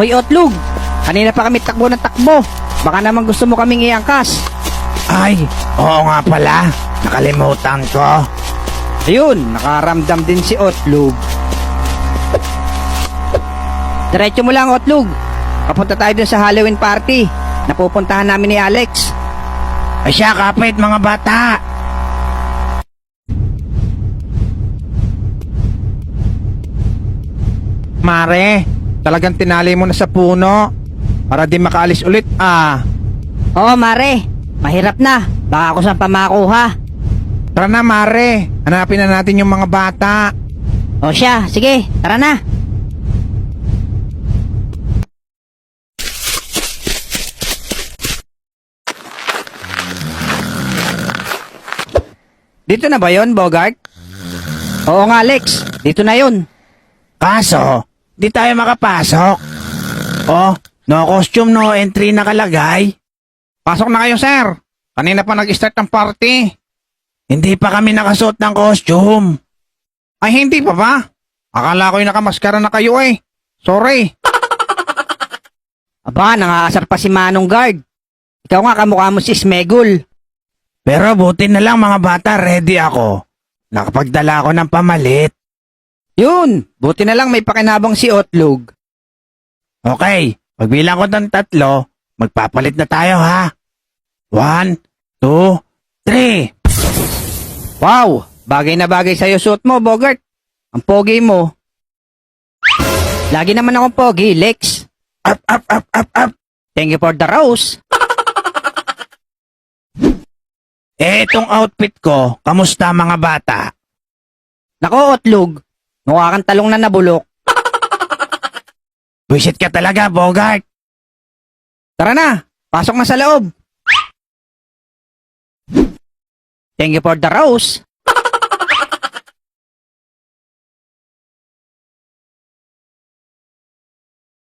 Hoy Otlog, kanina pa kami takbo ng takbo. Baka naman gusto mo kaming iangkas. Ay, oo nga pala. Nakalimutan ko. Ayun, nakaramdam din si Otlog. Diretso mo lang Otlog. Papunta tayo dun sa Halloween party. Napupuntahan namin ni Alex. Ay siya, kapit mga bata. Mare, talagang tinali mo na sa puno para di makaalis ulit Oo Mare, mahirap na. Baka ako saan pa makuha. Tara na Mare, hanapin na natin yung mga bata. O siya, sige, tara na. Dito na ba yon, Bogart? Oo nga, Alex. Dito na yon. Kaso, di tayo makapasok. Oh, no costume, no entry nakalagay. Pasok na kayo, sir. Kanina pa nag-start ng party. Hindi pa kami nakasuot ng costume. Ay, hindi pa ba? Akala ko yung nakamaskara na kayo eh. Sorry. Aba, nangaasar pa si Manong Guard. Ikaw nga, kamukha mo si Smegul. Pero buti na lang mga bata, ready ako. Nakapagdala ako ng pamalit. Yun, buti na lang may pakinabang si Otlog. Okay, pagbilang ko ng 3, magpapalit na tayo ha. 1, 2, 3. Wow, bagay na bagay sa'yo suot mo, Bogart. Ang pogi mo. Lagi naman akong pogi, Lex. Up, up, up, up, up. Thank you for the rose. Itong outfit ko, kamusta mga bata? Nako, Otlog. Mukha kang talong na nabulok. Buisit ka talaga, Bogart. Tara na, pasok na sa loob. Thank you for the rose.